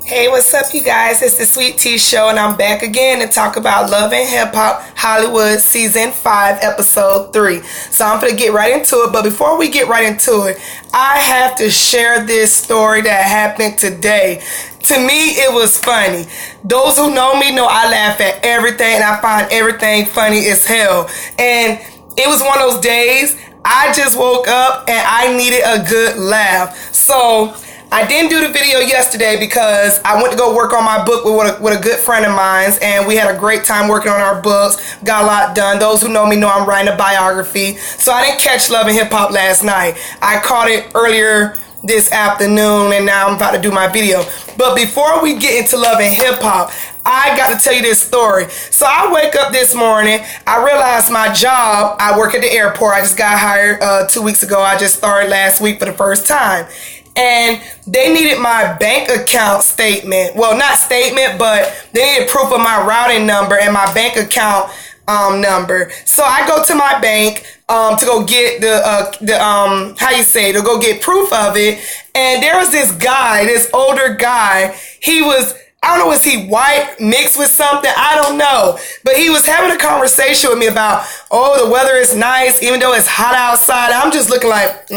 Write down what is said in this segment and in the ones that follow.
Hey, what's up, you guys? It's the Sweet Tea Show, and I'm back again to talk about Love and Hip Hop Hollywood Season 5, Episode 3. So I'm going to get right into it, but before we get right into it, I have to share this story that happened today. To me, it was funny. Those who know me know I laugh at everything, and I find everything funny as hell. And it was one of those days I just woke up and I needed a good laugh. So I didn't do the video yesterday because I went to go work on my book with a good friend of mine, and we had a great time working on our books, got a lot done. Those who know me know I'm writing a biography, so I didn't catch Love and Hip Hop last night. I caught it earlier this afternoon, and now I'm about to do my video. But before we get into Love and Hip Hop, I got to tell you this story. So I wake up this morning, I realized my job, I work at the airport. I just got hired 2 weeks ago. I just started last week for the first time. And they needed my bank account statement. Well, not statement, but they needed proof of my routing number and my bank account number. So I go to my bank to go get to go get proof of it. And there was this guy, this older guy. He was, I don't know, was he white mixed with something? I don't know. But he was having a conversation with me about, oh, the weather is nice, even though it's hot outside. I'm just looking like,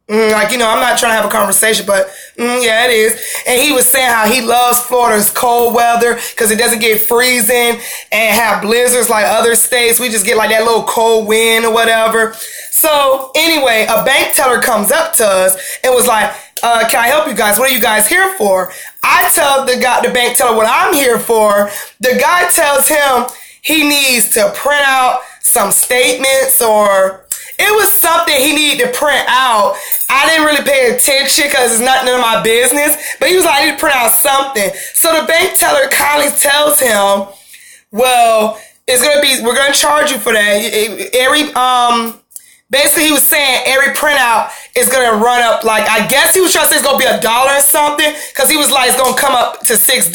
like, you know, I'm not trying to have a conversation, but yeah, it is. And he was saying how he loves Florida's cold weather because it doesn't get freezing and have blizzards like other states. We just get like that little cold wind or whatever. So anyway, a bank teller comes up to us and was like, can I help you guys? What are you guys here for? I tell the bank teller what I'm here for. The guy tells him he needs to print out some statements, or it was something he needed to print out. I didn't really pay attention because it's not none of my business. But he was like, I need to print out something. So the bank teller kindly tells him, well, we're going to charge you for that. Basically he was saying every printout is going to run up, like, I guess he was trying to say it's going to be $1 or something. Because he was like, it's going to come up to $6.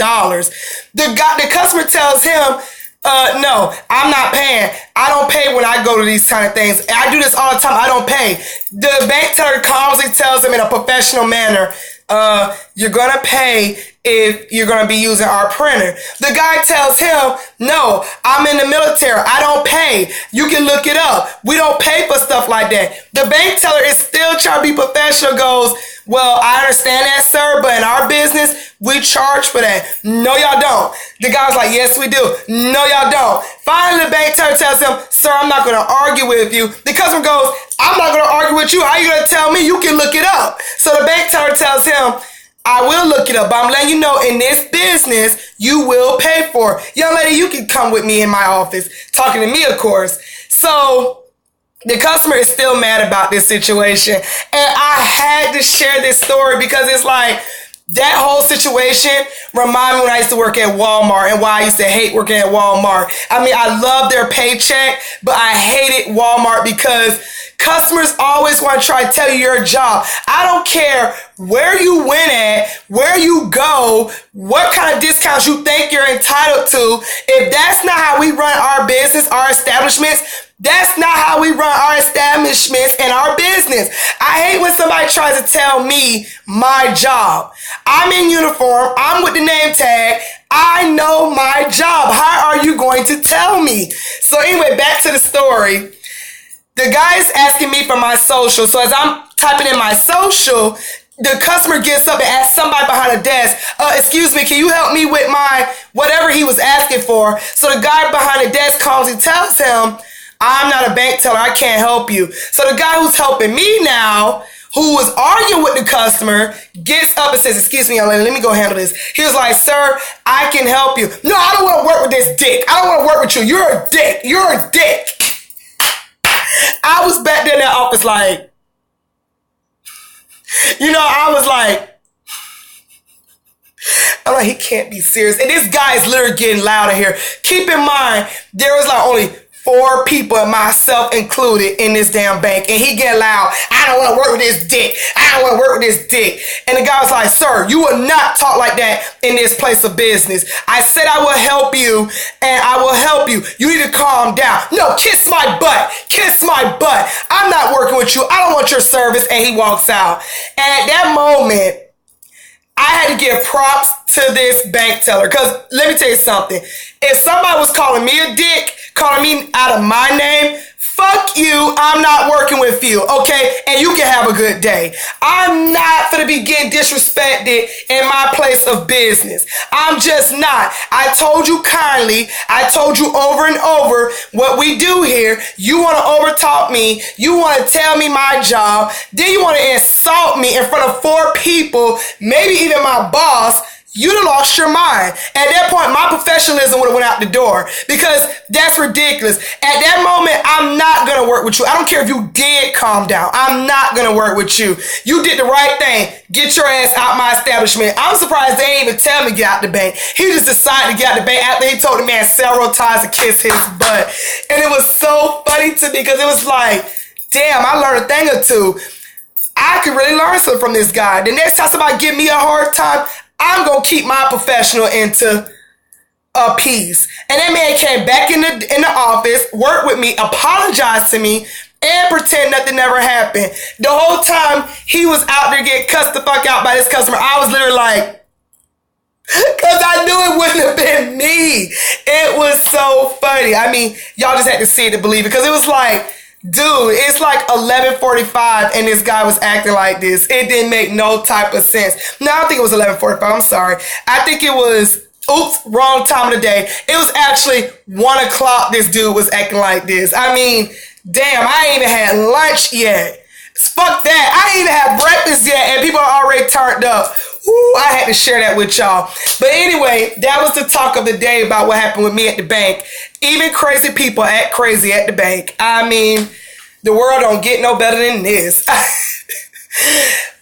The customer tells him, no, I'm not paying. I don't pay when I go to these kind of things. I do this all the time. I don't pay. The bank teller calmly tells him in a professional manner, you're going to pay if you're going to be using our printer. The guy tells him, no, I'm in the military. I don't pay. You can look it up. We don't pay for stuff like that. The bank teller is still trying to be professional, goes, well, I understand that, sir, but in our business, we charge for that. No, y'all don't. The guy's like, yes, we do. No, y'all don't. Finally, the bank teller tells him, sir, I'm not going to argue with you. The customer goes, I'm not going to argue with you. How are you going to tell me? You can look it up. So the bank teller tells him, I will look it up, but I'm letting you know in this business, you will pay for it. Young lady, you can come with me in my office, talking to me, of course. So the customer is still mad about this situation. And I had to share this story because it's like, that whole situation reminded me when I used to work at Walmart and why I used to hate working at Walmart. I mean, I love their paycheck, but I hated Walmart because customers always want to try to tell you your job. I don't care where you went at, where you go, what kind of discounts you think you're entitled to. If that's not how we run our business, our establishments, that's not how we run our establishments and our business. I hate when somebody tries to tell me my job. I'm in uniform. I'm with the name tag. I know my job. How are you going to tell me? So anyway, back to the story. The guy is asking me for my social. So as I'm typing in my social, the customer gets up and asks somebody behind the desk, excuse me, can you help me with my whatever he was asking for? So the guy behind the desk calls and tells him, I'm not a bank teller. I can't help you. So the guy who's helping me now, who was arguing with the customer, gets up and says, excuse me, young lady, let me go handle this. He was like, sir, I can help you. No, I don't want to work with this dick. I don't want to work with you. You're a dick. You're a dick. I was back there in that office like, I was like, I'm like, he can't be serious. And this guy is literally getting loud in here. Keep in mind, there was like only 4 people, and myself included, in this damn bank. And he get loud. I don't want to work with this dick. I don't want to work with this dick. And the guy was like, sir, you will not talk like that in this place of business. I said I will help you, and I will help you. You need to calm down. No, kiss my butt. Kiss my butt. I'm not working with you. I don't want your service. And he walks out. And at that moment, I had to give props to this bank teller. Because let me tell you something. If somebody was calling me a dick, calling me out of my name, fuck you, I'm not working with you, okay? And you can have a good day. I'm not gonna be getting disrespected in my place of business. I'm just not. I told you kindly, I told you over and over what we do here. You wanna overtalk me, you wanna tell me my job, then you wanna insult me in front of 4 people, maybe even my boss. You'd have lost your mind. At that point, my professionalism would have went out the door because that's ridiculous. At that moment, I'm not going to work with you. I don't care if you did calm down. I'm not going to work with you. You did the right thing. Get your ass out my establishment. I'm surprised they didn't even tell me to get out the bank. He just decided to get out the bank after he told the man several times to kiss his butt. And it was so funny to me because it was like, damn, I learned a thing or two. I could really learn something from this guy. The next time somebody give me a hard time, I'm going to keep my professional into a piece. And that man came back in the office, worked with me, apologized to me, and pretend nothing never happened. The whole time he was out there getting cussed the fuck out by this customer, I was literally like, because I knew it wouldn't have been me. It was so funny. I mean, y'all just had to see it to believe it. Because it was like, dude, it's like 11:45 and this guy was acting like this. It didn't make no type of sense. No, I don't think it was 11:45. I'm sorry. I think it was, wrong time of the day. It was actually 1 o'clock this dude was acting like this. I mean, damn, I ain't even had lunch yet. Fuck that. I ain't even had breakfast yet and people are already turned up. Ooh, I had to share that with y'all. But anyway, that was the talk of the day about what happened with me at the bank. Even crazy people act crazy at the bank. I mean, the world don't get no better than this.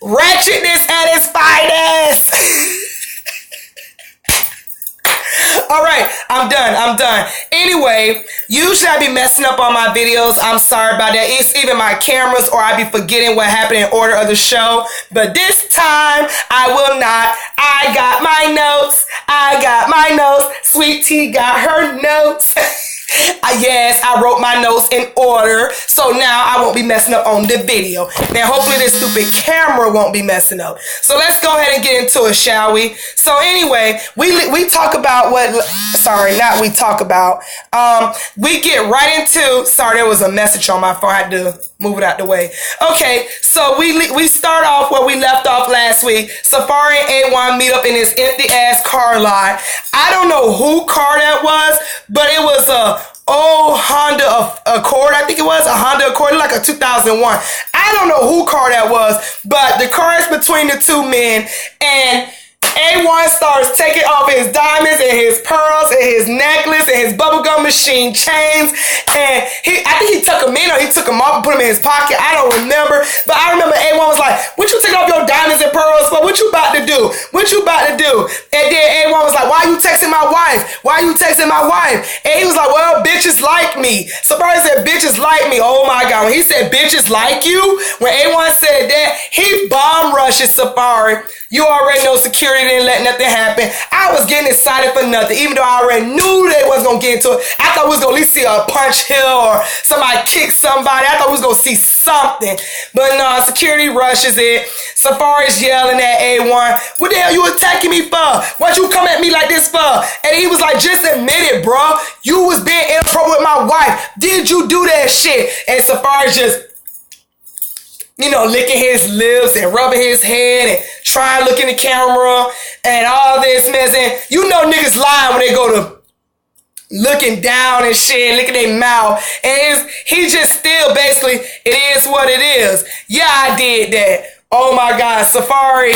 Ratchetness at its finest. All right, I'm done. Anyway, usually I be messing up on my videos. I'm sorry about that. It's even my cameras or I be forgetting what happened in order of the show. But this time, I will not. I got my notes. Sweet Tea got her notes. Yes, I wrote my notes in order, so now I won't be messing up on the video. Now, hopefully this stupid camera won't be messing up. So let's go ahead and get into it, shall we? So anyway, we talk about we get right into, sorry, there was a message on my phone. I had to move it out the way. Okay, so we start off where we left off last week. Safari and A1 meet up in this empty ass car lot. I don't know who car that was, but it was a old Honda Accord. I think it was a Honda Accord, like a 2001. I don't know who car that was, but the car is between the two men, and A1 starts taking off his diamonds and his pearls and his necklace and his bubblegum machine chains. And I think he took them in or he took them off and put them in his pocket. I don't remember. But I remember A1 was like, what you taking off your diamonds and pearls for? What you about to do? And then A1 was like, why you texting my wife? And he was like, well, bitches like me. Surprised that bitches like me. Oh my God. When he said bitches like you, when A1 said that, he bomb rushes Safari. You already know security didn't let nothing happen. I was getting excited for nothing, even though I already knew they wasn't going to get into it. I thought we was going to at least see a punch hill or somebody kick somebody. I thought we was going to see something. But no, security rushes it. Safari's yelling at A1, what the hell you attacking me for? Why'd you come at me like this for? And he was like, just admit it, bro. You was being inappropriate with my wife. Did you do that shit? And Safari's just, licking his lips and rubbing his head and trying to look in the camera and all this mess. And niggas lying when they go to looking down and shit, licking their mouth. And he just still basically, it is what it is. Yeah, I did that. Oh my God, Safari.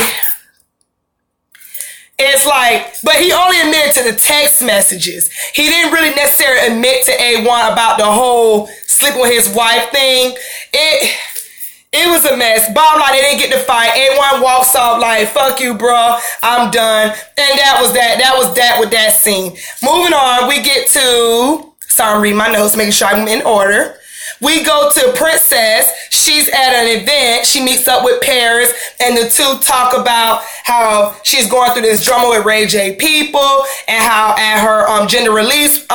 It's like, but he only admitted to the text messages. He didn't really necessarily admit to A1 about the whole sleeping with his wife thing. It was a mess. Bottom line, they didn't get to fight. A1 walks off like, fuck you, bro. I'm done. And that was that. That was that with that scene. Moving on, we get to, sorry, I'm reading my notes, making sure I'm in order. We go to Princess. She's at an event. She meets up with Paris, and the two talk about how she's going through this drama with Ray J people, and how at her gender release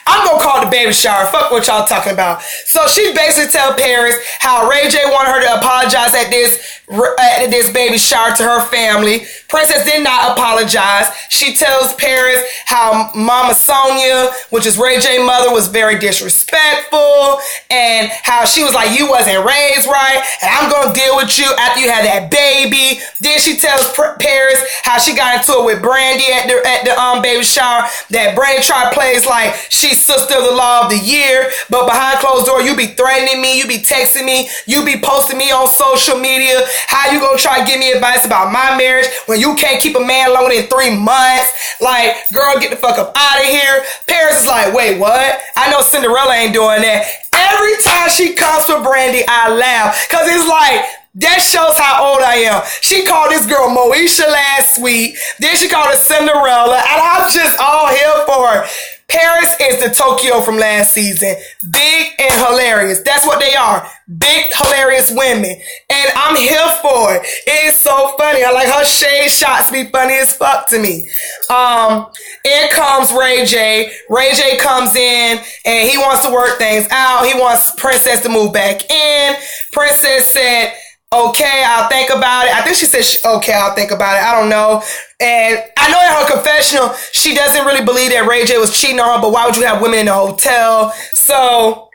I'm gonna call it the baby shower. Fuck what y'all talking about. So she basically tell Paris how Ray J wanted her to apologize at this baby shower to her family. Princess did not apologize. She tells Paris how Mama Sonia, which is Ray J's mother, was very disrespectful, and how she was like, you wasn't raised right, and I'm gonna deal with you after you had that baby. Then she tells Paris how she got into it with Brandy at the baby shower, that Brandy tried to play like she's sister of the law of the year, but behind closed door, you be threatening me, you be texting me, you be posting me on social media. How you gonna try to give me advice about my marriage when you can't keep a man longer than 3 months? Like, girl, get the fuck up out of here. Paris is like, wait, what? I know Cinderella ain't doing that. Every time she comes for Brandy, I laugh, because it's like, that shows how old I am. She called this girl Moesha last week. Then she called her Cinderella. And I'm just all here for her. Paris is the Tokyo from last season. Big and hilarious. That's what they are. Big, hilarious women. And I'm here for it. It is so funny. I like her shade shots be funny as fuck to me. In comes Ray J. Ray J comes in and he wants to work things out. He wants Princess to move back in. Princess said, okay, I'll think about it. I think she said, okay, I'll think about it. I don't know. And I know in her confessional, she doesn't really believe that Ray J was cheating on her, but why would you have women in the hotel? So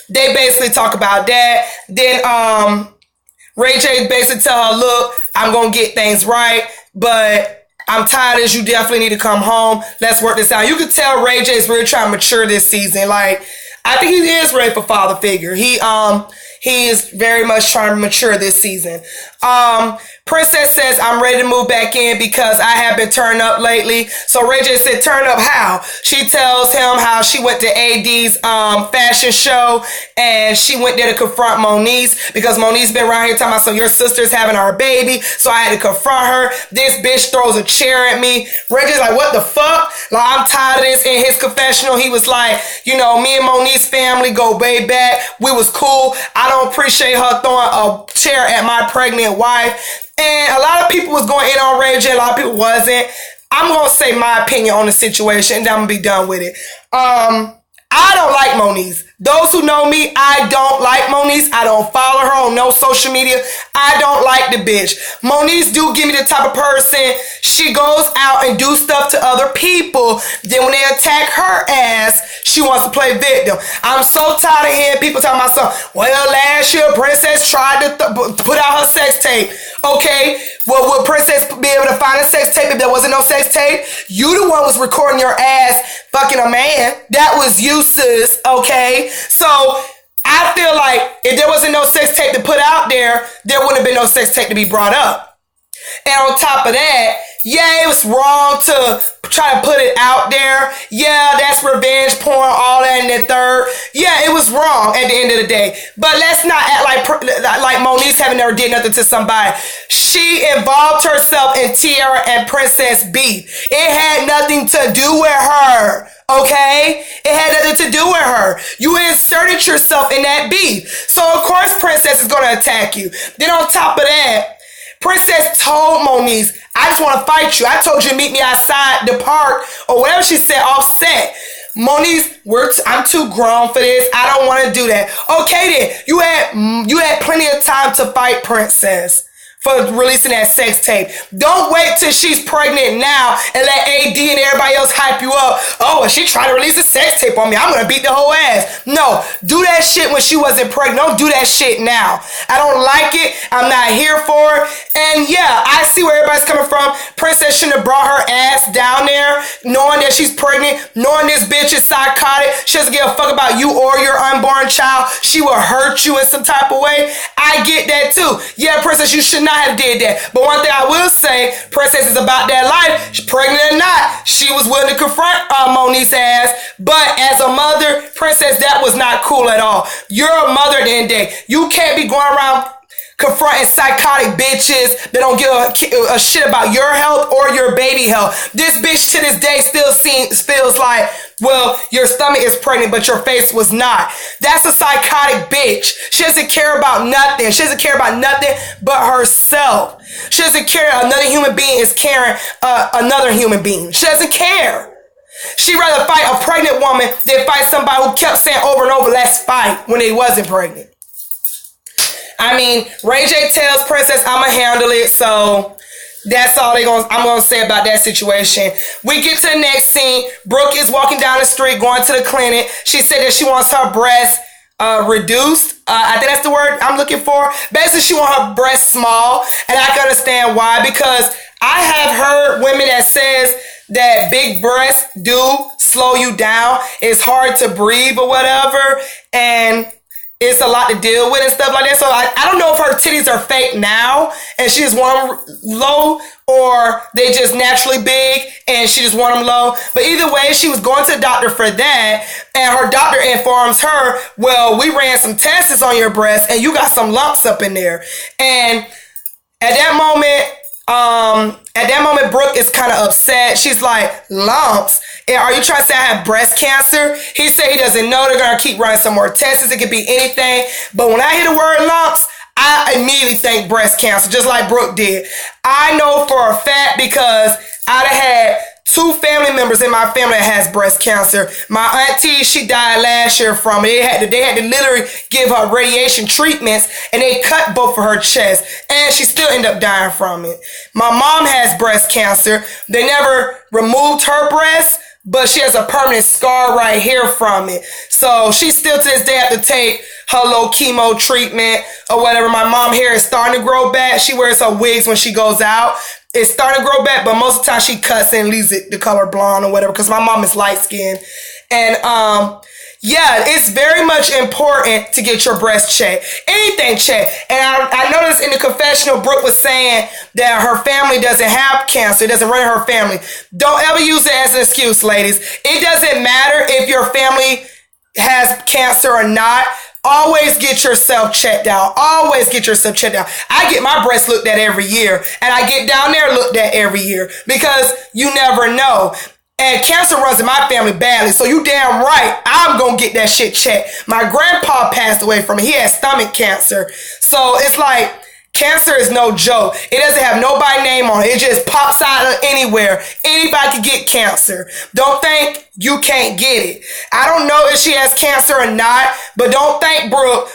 they basically talk about that. Then Ray J basically tell her, look, I'm going to get things right, but I'm tired as you definitely need to come home. Let's work this out. You could tell Ray J is really trying to mature this season. Like, I think he is ready for father figure. He is very much trying to mature this season. Princess says, I'm ready to move back in because I have been turned up lately. So Ray J said, turn up how? She tells him how she went to AD's fashion show and she went there to confront Moniece because Moniece been around here talking about, so your sister's having our baby. So I had to confront her. This bitch throws a chair at me. Ray J's like, what the fuck? Like, I'm tired of this. In his confessional, he was like, you know, me and Moniece's family go way back. We was cool. I don't appreciate her throwing a chair at my pregnant wife. And a lot of people was going in on Ray J. A lot of people wasn't. I'm going to say my opinion on the situation and then I'm going to be done with it. I don't like Moniece. Those who know me, I don't like Moniece. I don't follow her on no social media. I don't like the bitch. Moniece do give me the type of person, she goes out and do stuff to other people. Then when they attack her ass, she wants to play victim. I'm so tired of hearing people talking about something. Well, last year, Princess tried to put out her sex tape. Okay, well, would Princess be able to find a sex tape if there wasn't no sex tape? You the one was recording your ass fucking a man. That was you, sis, okay? So I feel like if there wasn't no sex tape to put out there, there wouldn't have been no sex tape to be brought up. And on top of that, yeah, it was wrong to try to put it out there. Yeah, that's revenge porn, all that and the third. Yeah, it was wrong at the end of the day. But let's not act like Moniece haven't never did nothing to somebody. She involved herself in Tiara and Princess beef. It had nothing to do with her. Okay? It had nothing to do with her. You inserted yourself in that beef. So of course Princess is going to attack you. Then on top of that, Princess told Moniece, I just want to fight you. I told you to meet me outside the park or whatever she said, offset. Moniece, I'm too grown for this. I don't want to do that. Okay then, you had plenty of time to fight Princess for releasing that sex tape. Don't wait till she's pregnant now and let AD and everybody else hype you up. Oh, she tried to release a sex tape on me. I'm gonna beat the whole ass. No, do that shit when she wasn't pregnant. Don't do that shit now. I don't like it. I'm not here for it. And yeah, I see where everybody's coming from. Princess shouldn't have brought her ass down there knowing that she's pregnant, knowing this bitch is psychotic. She doesn't give a fuck about you or your unborn child. She will hurt you in some type of way. I get that too. Yeah, Princess, you should not have did that. But one thing I will say, Princess is about that life. She's pregnant or not, she was willing to confront Moniece's ass. But as a mother, Princess, that was not cool at all. You're a mother at the end of the day. You can't be going around confronting psychotic bitches that don't give a shit about your health or your baby health. This bitch to this day still feels like, well, your stomach is pregnant, but your face was not. That's a psychotic bitch. She doesn't care about nothing. She doesn't care about nothing but herself. She doesn't care another human being is carrying another human being. She doesn't care. She'd rather fight a pregnant woman than fight somebody who kept saying over and over, let's fight, when they wasn't pregnant. I mean, Ray J tells Princess, I'ma handle it, so that's all I'm gonna say about that situation. We get to the next scene. Brooke is walking down the street going to the clinic. She said that she wants her breast reduced. I think that's the word I'm looking for. Basically, she wants her breast small, and I can understand why, because I have heard women that says that big breasts do slow you down. It's hard to breathe or whatever, and it's a lot to deal with and stuff like that. So I don't know if her titties are fake now and she just want them low, or they just naturally big and she just want them low. But either way, she was going to the doctor for that, and her doctor informs her, well, we ran some tests on your breast and you got some lumps up in there. And at that moment, Brooke is kind of upset. She's like, lumps? And are you trying to say I have breast cancer? He said he doesn't know. They're going to keep running some more tests. It could be anything. But when I hear the word lumps, I immediately think breast cancer, just like Brooke did. I know for a fact because I'd have had 2 family members in my family that has breast cancer. My auntie, she died last year from it. They had to literally give her radiation treatments, and they cut both of her chest, and she still ended up dying from it. My mom has breast cancer. They never removed her breast, but she has a permanent scar right here from it. So she still to this day have to take her little chemo treatment or whatever. My mom hair is starting to grow back. She wears her wigs when she goes out. It's starting to grow back, but most of the time she cuts and leaves it the color blonde or whatever, because my mom is light skinned. And yeah, it's very much important to get your breast checked. Anything checked. And I noticed in the confessional, Brooke was saying that her family doesn't have cancer. It doesn't run in her family. Don't ever use it as an excuse, ladies. It doesn't matter if your family has cancer or not. Always get yourself checked out. Always get yourself checked out. I get my breasts looked at every year, and I get down there looked at every year, because you never know. And cancer runs in my family badly, so you damn right I'm gonna get that shit checked. My grandpa passed away from it. He had stomach cancer. So it's like, cancer is no joke. It doesn't have nobody's name on it. It just pops out of anywhere. Anybody can get cancer. Don't think you can't get it. I don't know if she has cancer or not, but don't think, Brooke,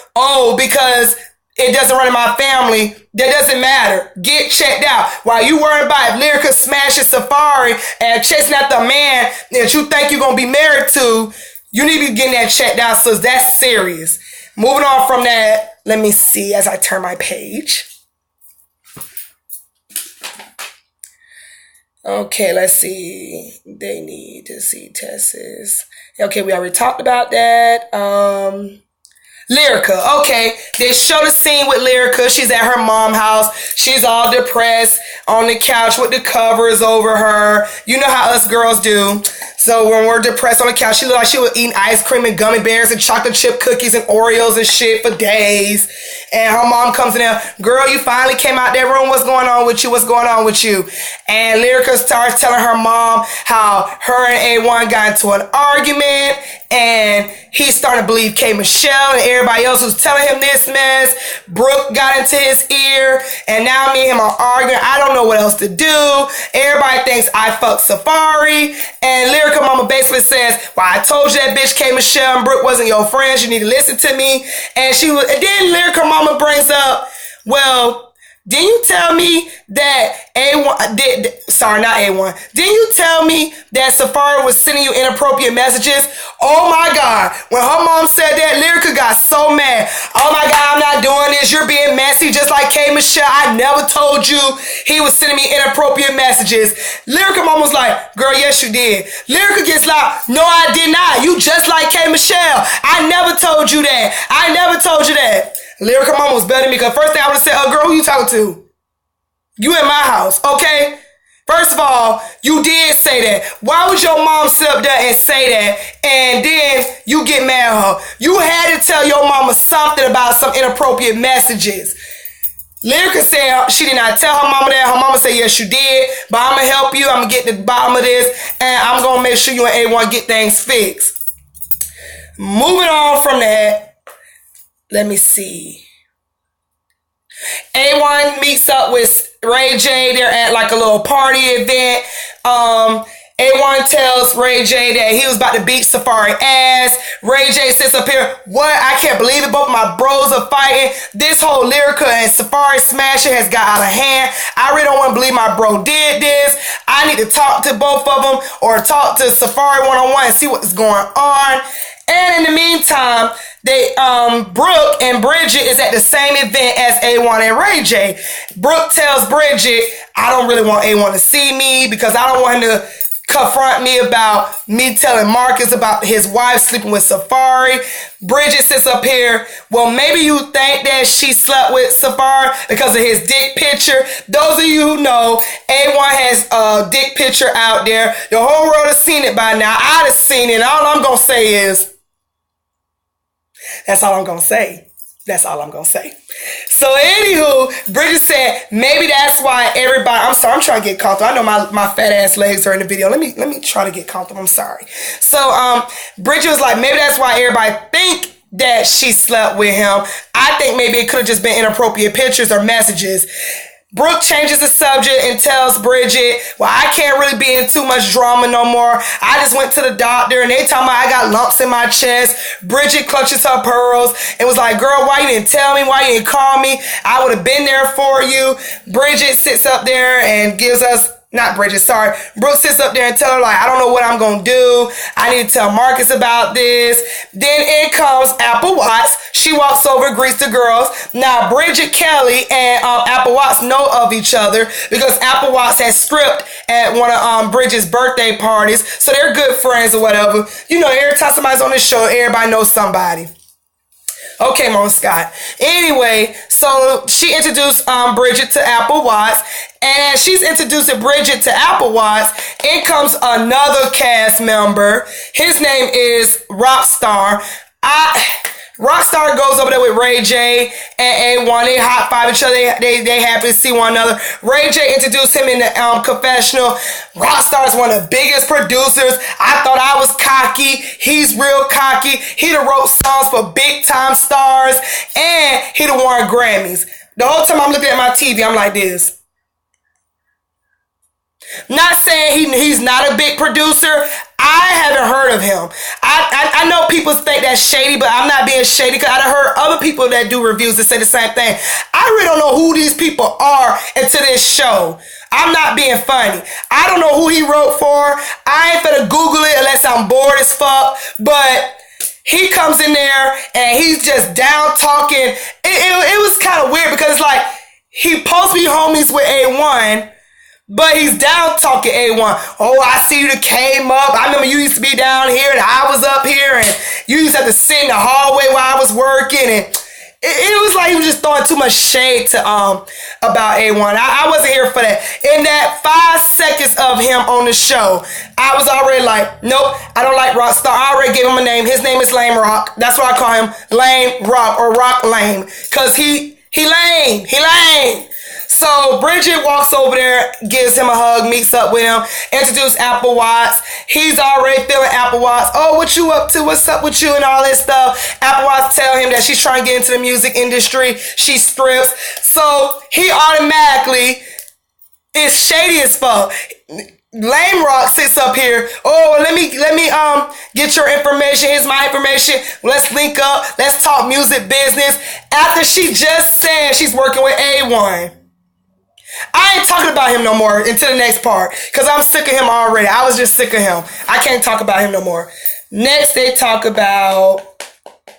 because it doesn't run in my family, that doesn't matter. Get checked out. While you worrying about if Lyrica smashes Safari and chasing after a man that you think you're going to be married to, you need to be getting that checked out, so that's serious. Moving on from that, let me see as I turn my page. Okay, let's see. They need to see tests. Okay, we already talked about that. Lyrica. Okay, they show the scene with Lyrica. She's at her mom's house. She's all depressed on the couch with the covers over her. You know how us girls do. So when we're depressed on the couch, she looked like she was eating ice cream and gummy bears and chocolate chip cookies and Oreos and shit for days. And her mom comes in there, girl, you finally came out that room. What's going on with you? What's going on with you? And Lyrica starts telling her mom how her and A1 got into an argument, and he's starting to believe K. Michelle and everybody else who's telling him this mess. Brooke got into his ear, and now me and him are arguing. I don't know what else to do. Everybody thinks I fucked Safari. And Lyrica mama basically says, well, I told you that bitch K. Michelle and Brooke wasn't your friends. You need to listen to me. And then Lyrica mama brings up, well, didn't you tell me that A1 not A1. Didn't you tell me that Safari was sending you inappropriate messages? Oh my God. When her mom said that, Lyrica got so mad. Oh my God, I'm not doing this. You're being messy just like K. Michelle. I never told you he was sending me inappropriate messages. Lyrica mom was like, girl, yes you did. Lyrica gets loud. No, I did not. You just like K. Michelle. I never told you that. I never told you that. Lyrica mama was better than me, because first thing I would have said, girl, who you talking to? You in my house, okay? First of all, you did say that. Why would your mom sit up there and say that, and then you get mad at her? You had to tell your mama something about some inappropriate messages. Lyrica said she did not tell her mama that. Her mama said, yes, you did, but I'm going to help you. I'm going to get to the bottom of this, and I'm going to make sure you and A1 get things fixed. Moving on from that, let me see. A1 meets up with Ray J. They're at like a little party event. A1 tells Ray J that he was about to beat Safaree ass. Ray J sits up here, what? I can't believe it. Both my bros are fighting. This whole Lyrica and Safaree smashing has got out of hand. I really don't want to believe my bro did this. I need to talk to both of them or talk to Safaree one-on-one and see what's going on. And in the meantime, Brooke and Bridget is at the same event as A1 and Ray J. Brooke tells Bridget, I don't really want A1 to see me because I don't want him to confront me about me telling Marcus about his wife sleeping with Safaree. Bridget sits up here, well, maybe you think that she slept with Safaree because of his dick picture. Those of you who know, A1 has a dick picture out there. The whole world has seen it by now. I'd have seen it. And all I'm going to say is, that's all I'm going to say. That's all I'm going to say. So anywho, Bridget said, maybe that's why everybody, I'm sorry, I'm trying to get comfortable. I know my fat ass legs are in the video. Let me try to get comfortable. I'm sorry. So Bridget was like, maybe that's why everybody think that she slept with him. I think maybe it could have just been inappropriate pictures or messages. Brooke changes the subject and tells Bridget, well, I can't really be in too much drama no more. I just went to the doctor and they talking about I got lumps in my chest. Bridget clutches her pearls and was like, girl, why you didn't tell me? Why you didn't call me? I would have been there for you. Bridget sits up there and gives us, not Bridget, sorry. Brooke sits up there and tell her, like, I don't know what I'm going to do. I need to tell Marcus about this. Then in comes Apple Watts. She walks over, greets the girls. Now, Bridget Kelly and Apple Watts know of each other because Apple Watts has stripped at one of Bridget's birthday parties. So they're good friends or whatever. You know, every time somebody's on this show, everybody knows somebody. Okay, Mom Scott. Anyway, so she introduced Bridget to Apple Watts. And as she's introducing Bridget to Apple Watts, in comes another cast member. His name is Rockstar. Rockstar goes over there with Ray J and A1. They high five each other. They happy to see one another. Ray J introduced him in the confessional. Rockstar is one of the biggest producers. I thought I was cocky. He's real cocky. He done wrote songs for big time stars and he done won Grammys. The whole time I'm looking at my TV, I'm like this. Not saying he's not a big producer. I haven't heard of him. I know people think that's shady, but I'm not being shady because I've heard other people that do reviews that say the same thing. I really don't know who these people are into this show. I'm not being funny. I don't know who he wrote for. I ain't finna Google it unless I'm bored as fuck. But he comes in there and he's just down talking. It was kind of weird because it's like he supposed to be homies with A1. But he's down talking A1. Oh, I see you that came up. I remember you used to be down here and I was up here and you used to have to sit in the hallway while I was working. And it was like he was just throwing too much shade to about A1. I wasn't here for that. In that 5 seconds of him on the show, I was already like, nope, I don't like Rockstar. I already gave him a name. His name is Lame Rock. That's why I call him Lame Rock or Rock Lame. Cause he lame. He lame. So Bridget walks over there, gives him a hug, meets up with him, introduces Apple Watts. He's already feeling Apple Watts. Oh, what you up to? What's up with you and all this stuff? Apple Watts tell him that she's trying to get into the music industry. She strips. So he automatically is shady as fuck. Lame Rock sits up here. Oh, let me get your information. Here's my information. Let's link up. Let's talk music business. After she just said she's working with A1. I ain't talking about him no more until the next part because I'm sick of him already. I was just sick of him. I can't talk about him no more. Next, they talk about,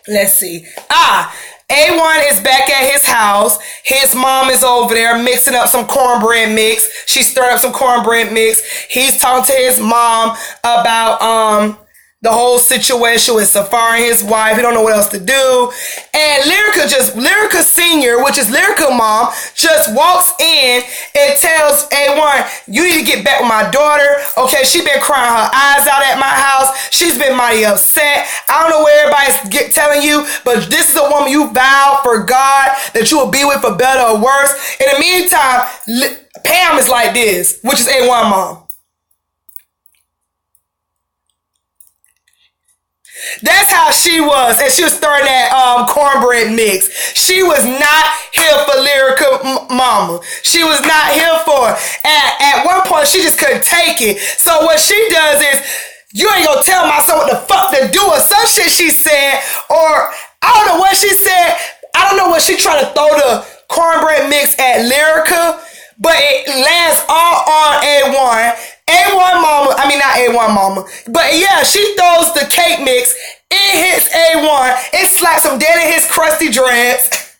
let's see. A1 is back at his house. His mom is over there mixing up some cornbread mix. She's stirring up some cornbread mix. He's talking to his mom about the whole situation with Safaree and his wife. He don't know what else to do. And Lyrica Senior, which is Lyrica mom, just walks in and tells A1, you need to get back with my daughter. Okay, she been crying her eyes out at my house. She's been mighty upset. I don't know where everybody's telling you, but this is a woman you vowed for God that you will be with for better or worse. In the meantime, Pam is like this, which is A1 mom. That's how she was, and she was throwing that cornbread mix. She was not here for Lyrica Mama. She was not here for it. At one point, she just couldn't take it. So what she does is, you ain't gonna tell my son what the fuck to do, or some shit she said, or I don't know what she said. I don't know what she trying to throw the cornbread mix at Lyrica, but it lands all on A1. A1 Mama, I mean not A1 Mama, but yeah, she throws the cake mix. It hits A1. It slaps him dead in his crusty dreads.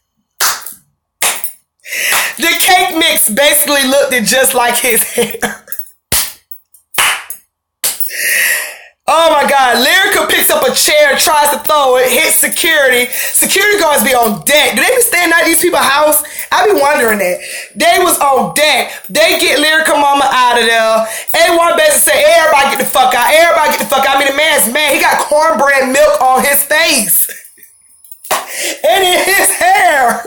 The cake mix basically looked just like his hair. Oh my God, Lyrica picks up a chair, tries to throw it, hits security. Security guards be on deck. Do they be staying at these people's house? I be wondering that. They was on deck. They get Lyrica Mama out of there. A1 basically say, everybody get the fuck out. Everybody get the fuck out. I mean, the man's mad. He got cornbread milk on his face. And in his hair.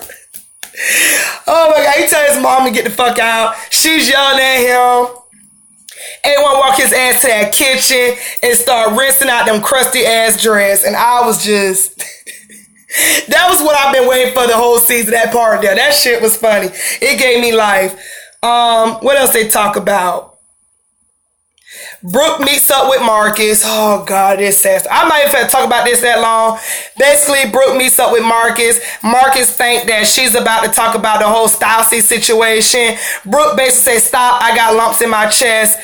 Oh my God, he tells his mom to get the fuck out. She's yelling at him. A1 walk his ass to that kitchen and start rinsing out them crusty ass dreads. And I was just... that was what I've been waiting for the whole season, that part there. That shit was funny. It gave me life. What else they talk about? Brooke meets up with Marcus. Oh God, this sad. I'm not even gonna talk about this that long. Basically, Brooke meets up with Marcus. Marcus think that she's about to talk about the whole Stassi situation. Brooke basically says, stop, I got lumps in my chest.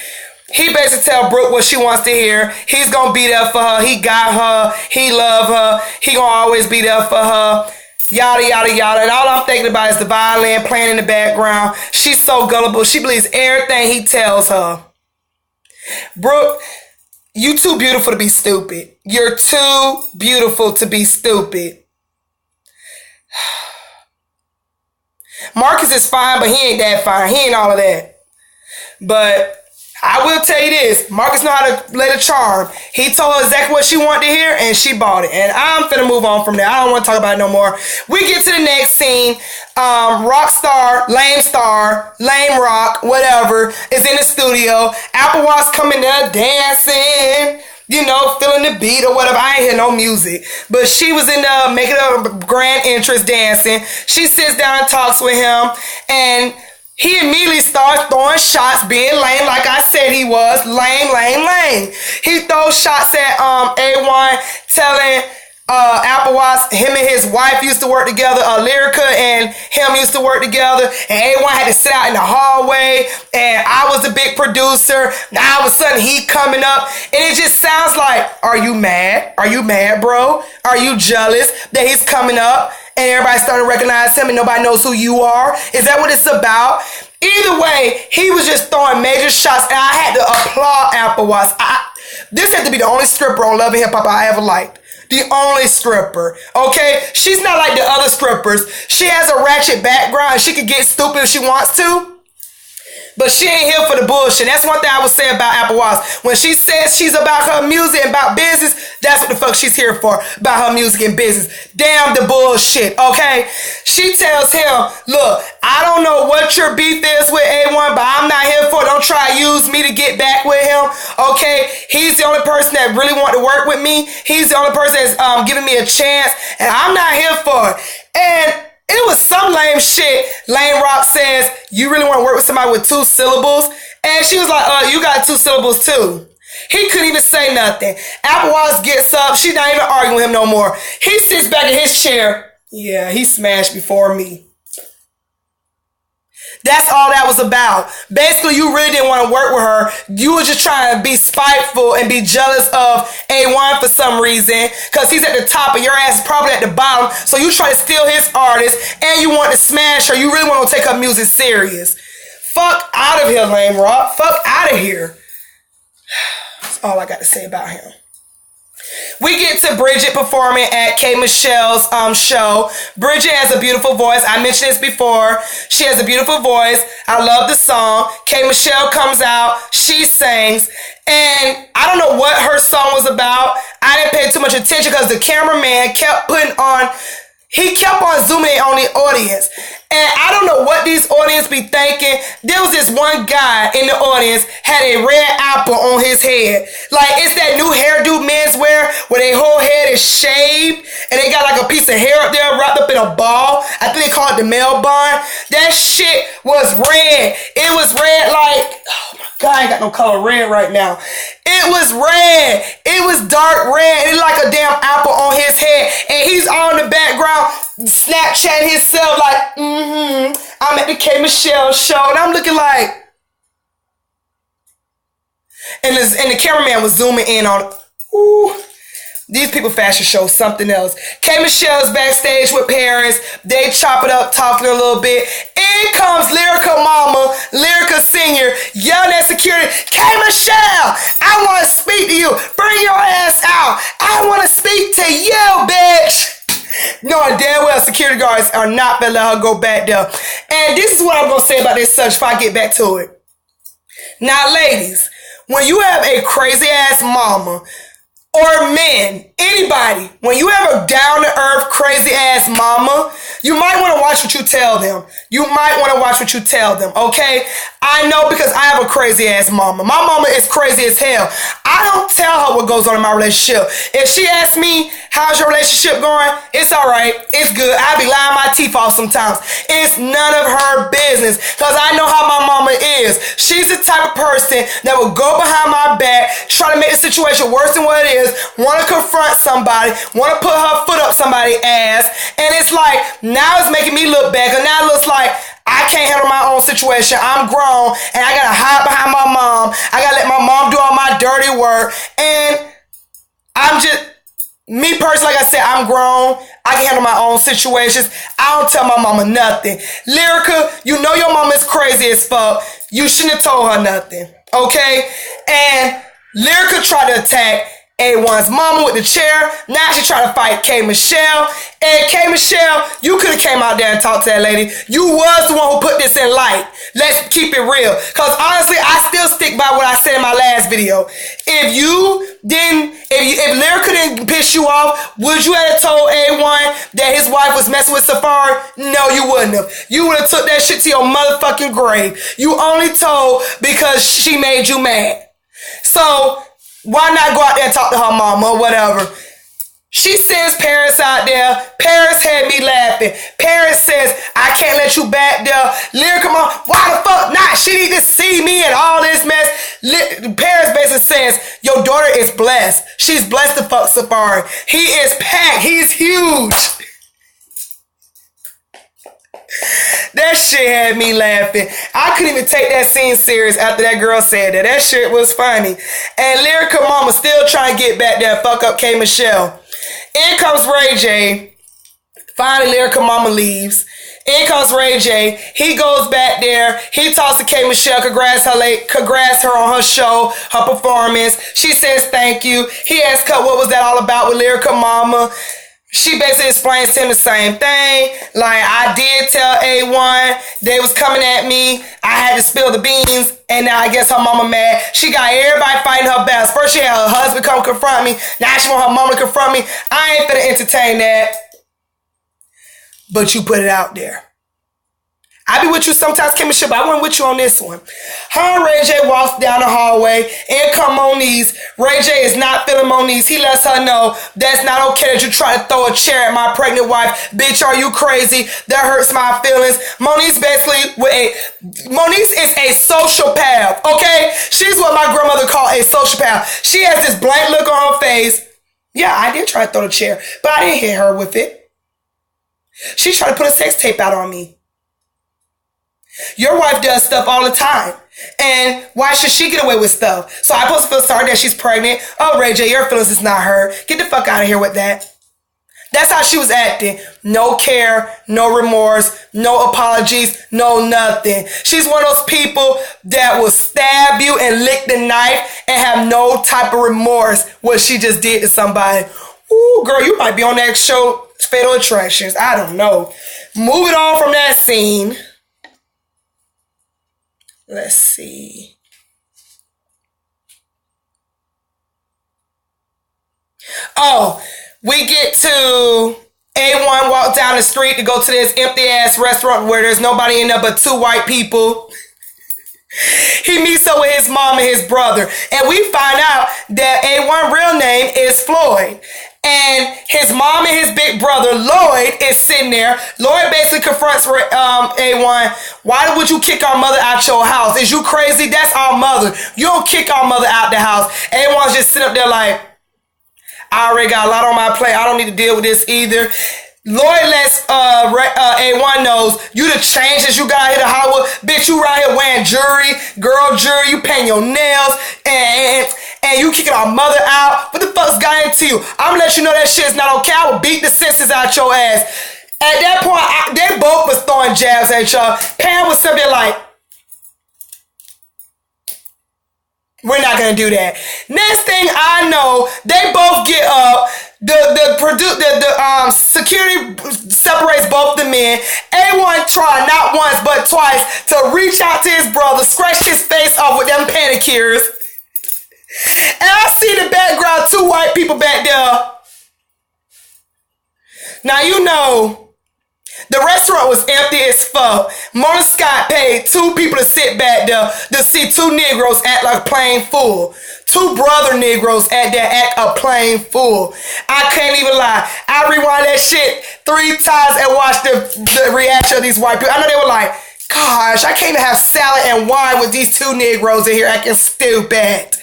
He basically tell Brooke what she wants to hear. He's gonna be there for her. He got her. He love her. He gonna always be there for her. Yada, yada, yada. And all I'm thinking about is the violin playing in the background. She's so gullible. She believes everything he tells her. Brooke, you too beautiful to be stupid. You're too beautiful to be stupid. Marcus is fine, but he ain't that fine. He ain't all of that. But I will tell you this, Marcus know how to play the charm. He told her exactly what she wanted to hear, and she bought it. And I'm finna move on from there. I don't want to talk about it no more. We get to the next scene. Rock star, lame rock, whatever, is in the studio. Apple Watch coming there dancing, you know, feeling the beat or whatever. I ain't hear no music. But she was in there making a grand entrance dancing. She sits down and talks with him, and he immediately starts throwing shots, being lame like I said he was. Lame. He throws shots at A1, telling Apple Watts him and his wife used to work together. Lyrica and him used to work together. And A1 had to sit out in the hallway. And I was the big producer. Now all of a sudden he coming up. And it just sounds like, are you mad? Are you mad, bro? Are you jealous that he's coming up? And everybody's starting to recognize him and nobody knows who you are. Is that what it's about? Either way, he was just throwing major shots, and I had to applaud Apple Watts. This had to be the only stripper on Love and Hip Hop I ever liked. The only stripper, okay? She's not like the other strippers. She has a ratchet background. She can get stupid if she wants to. But she ain't here for the bullshit. That's one thing I would say about Apple Watts. When she says she's about her music and about business, that's what the fuck she's here for. About her music and business. Damn the bullshit, okay? She tells him, look, I don't know what your beef is with A1, but I'm not here for it. Don't try to use me to get back with him, okay? He's the only person that really want to work with me. He's the only person that's giving me a chance, and I'm not here for it. And it was some lame shit. Lame Rock says, you really want to work with somebody with 2 syllables? And she was like, you got 2 syllables too. He couldn't even say nothing. Apple Watts gets up. She's not even arguing with him no more. He sits back in his chair. Yeah, he smashed before me. That's all that was about. Basically, you really didn't want to work with her. You were just trying to be spiteful and be jealous of A1 for some reason, because he's at the top and your ass is probably at the bottom. So you try to steal his artist and you want to smash her. You really want to take her music serious. Fuck out of here, Lame Rock. Fuck out of here. That's all I got to say about him. We get to Bridget performing at K. Michelle's show. Bridget has a beautiful voice. I mentioned this before. She has a beautiful voice. I love the song. K. Michelle comes out. She sings. And I don't know what her song was about. I didn't pay too much attention because the cameraman kept putting on he kept on zooming in on the audience. And I don't know what these audience be thinking. There was this one guy in the audience had a red apple on his head. Like, it's that new hairdo men's wear where their whole head is shaved and they got like a piece of hair up there wrapped up in a ball. I think they call it the male bun. That shit was red. It was red like, oh my God, I ain't got no color red right now. It was red. It was dark red. It's like a damn apple on his head. And he's on the background Snapchatting himself like, I'm at the K. Michelle show. And I'm looking like, and the cameraman was zooming in on, ooh, these people fashion show something else. K. Michelle's backstage with Paris. They chop it up, talking a little bit. In comes Lyrica Mama, Lyrica Senior, yelling at security, K. Michelle, I want to speak to you. Bring your ass out. I want to speak to you, bitch. Knowing damn well security guards are not gonna let her go back there. And this is what I'm gonna say about this subject before I get back to it. Now, ladies, when you have a crazy ass mama, or men, anybody, when you have a down-to-earth, crazy-ass mama, you might want to watch what you tell them. You might want to watch what you tell them, okay? I know because I have a crazy-ass mama. My mama is crazy as hell. I don't tell her what goes on in my relationship. If she asks me, how's your relationship going? It's all right. It's good. I be lying my teeth off sometimes. It's none of her business because I know how my mama is. She's the type of person that will go behind my back, try to make the situation worse than what it is, want to confront somebody, want to put her foot up somebody's ass, and it's like, now it's making me look bad, because now it looks like I can't handle my own situation. I'm grown, and I gotta hide behind my mom. I gotta let my mom do all my dirty work, and I'm just, me personally, like I said, I'm grown. I can handle my own situations. I don't tell my mama nothing. Lyrica, you know your mama is crazy as fuck. You shouldn't have told her nothing, okay? And Lyrica tried to attack A1's mama with the chair. Now she trying to fight K. Michelle. And K. Michelle, you could have came out there and talked to that lady. You was the one who put this in light. Let's keep it real. Because honestly, I still stick by what I said in my last video. If Lyrica didn't piss you off, would you have told A1 that his wife was messing with Safari? No, you wouldn't have. You would have took that shit to your motherfucking grave. You only told because she made you mad. So why not go out there and talk to her mama or whatever? She sends Paris out there. Paris had me laughing. Paris says, I can't let you back there. Lyrica mom, why the fuck not? She need to see me and all this mess. Paris basically says, your daughter is blessed. She's blessed to fuck Safari. He is packed. He's huge. That shit had me laughing. I couldn't even take that scene serious after that girl said that. That shit was funny. And Lyrica mama still trying to get back there and fuck up K. Michelle. In comes Ray J. Finally, Lyrica mama leaves. In comes Ray J. He goes back there. He talks to K. Michelle, congrats her on her show, her performance. She says thank you. He asks her what was that all about with Lyrica mama. She basically explains to him the same thing. Like, I did tell A1 they was coming at me. I had to spill the beans. And now I guess her mama mad. She got everybody fighting her best. First she had her husband come confront me. Now she want her mama to confront me. I ain't finna entertain that. But you put it out there. I be with you sometimes, K. Michelle, but I wasn't with you on this one. Her and Ray J walks down the hallway. In come Moniece. Ray J is not feeling Moniece. He lets her know that's not okay that you try to throw a chair at my pregnant wife. Bitch, are you crazy? That hurts my feelings. Moniece is a sociopath, okay? She's what my grandmother called a sociopath. She has this blank look on her face. Yeah, I did try to throw the chair, but I didn't hit her with it. She tried to put a sex tape out on me. Your wife does stuff all the time. And why should she get away with stuff? So I'm supposed to feel sorry that she's pregnant. Oh, Ray J, your feelings is not hurt. Get the fuck out of here with that. That's how she was acting. No care, no remorse, no apologies, no nothing. She's one of those people that will stab you and lick the knife and have no type of remorse what she just did to somebody. Ooh, girl, you might be on that show, Fatal Attractions. I don't know. Moving on from that scene. Let's see. Oh, we get to A1 walked down the street to go to this empty ass restaurant where there's nobody in there but two white people. He meets up with his mom and his brother. And we find out that A1 real name is Floyd. And his mom and his big brother, Lloyd, is sitting there. Lloyd basically confronts A1. Why would you kick our mother out your house? Is you crazy? That's our mother. You don't kick our mother out the house. A1's just sitting up there like, I already got a lot on my plate. I don't need to deal with this either. Lloyd lets A1 knows you the change that you got here to Hollywood. Bitch, you right here wearing jewelry, girl jewelry, you paint your nails, and you kicking our mother out. What the fuck's got into you? I'm gonna let you know that shit's not okay. I will beat the senses out your ass. At that point, they both was throwing jabs at each other. Pam was sitting there like, we're not gonna do that. Next thing I know, they both get up. The security separates both the men. A1 tried not once but twice to reach out to his brother, scratch his face off with them panicures. And I see in the background two white people back there. Now you know, the restaurant was empty as fuck. Mona Scott paid two people to sit back there to see two Negroes act like plain fool. Two brother Negroes at that act a plain fool. I can't even lie. I rewind that shit 3 times and watched the reaction of these white people. I know they were like, gosh, I can't even have salad and wine with these two Negroes in here acting stupid.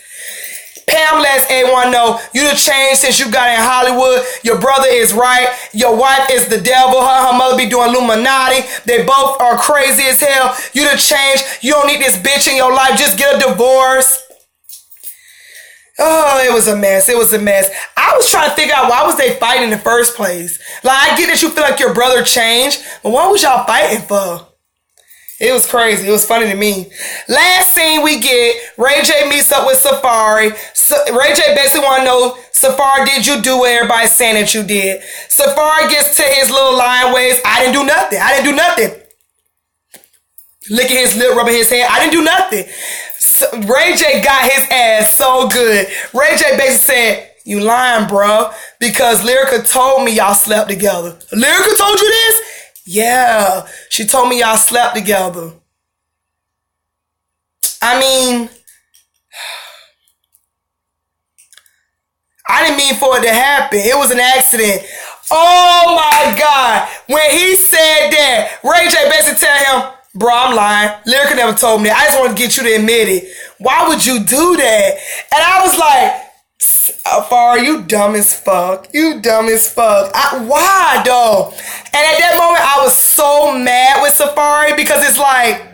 Pam lets A1 know you the change since you got in Hollywood. Your brother is right. Your wife is the devil. Her mother be doing Illuminati. They both are crazy as hell. You the change. You don't need this bitch in your life. Just get a divorce. Oh, it was a mess. It was a mess. I was trying to figure out why was they fighting in the first place. Like, I get that you feel like your brother changed, but what was y'all fighting for? It was crazy. It was funny to me. Last scene we get, Ray J meets up with Safari. Ray J basically want to know, Safari, did you do what everybody's saying that you did? Safari gets to his little line ways. I didn't do nothing. I didn't do nothing. Licking his lip, rubbing his hand. I didn't do nothing. So Ray J got his ass so good. Ray J basically said, you lying, bro, because Lyrica told me y'all slept together. Lyrica told you this? Yeah, she told me y'all slept together. I mean, I didn't mean for it to happen. It was an accident. Oh my God. When he said that, Ray J basically tell him, bro, I'm lying. Lyrica never told me that. I just wanted to get you to admit it. Why would you do that? And I was like, Safari, you dumb as fuck. You dumb as fuck. Why though? And at that moment, I was so mad with Safari because it's like,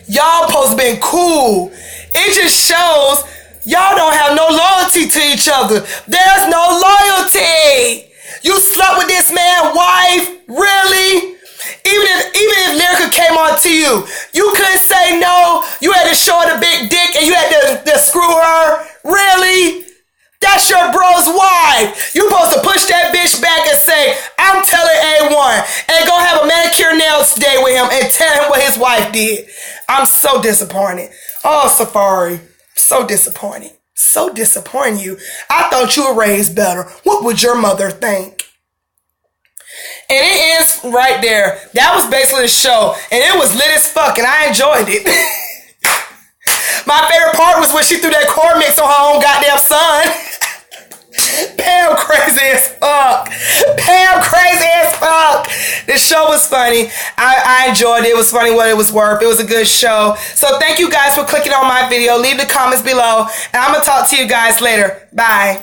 y'all supposed to be cool. It just shows y'all don't have no loyalty to each other. There's no loyalty. You slept with this man's wife? Really? Even if Lyrica came on to you, you couldn't say no. You had to show her the big dick and you had to screw her? Really? That's your bro's wife. You supposed to push that bitch back and say, I'm telling A1, and go have a manicure nails day with him and tell him what his wife did. I'm so disappointed. Oh, Safari. So disappointed. So disappointing you. I thought you were raised better. What would your mother think? And it ends right there. That was basically the show. And it was lit as fuck, and I enjoyed it. My favorite part was when she threw that corn mix on her own goddamn son. Pam crazy as fuck. Pam crazy as fuck. This show was funny. I enjoyed it. It was funny what it was worth. It was a good show. So thank you guys for clicking on my video. Leave the comments below. And I'm going to talk to you guys later. Bye.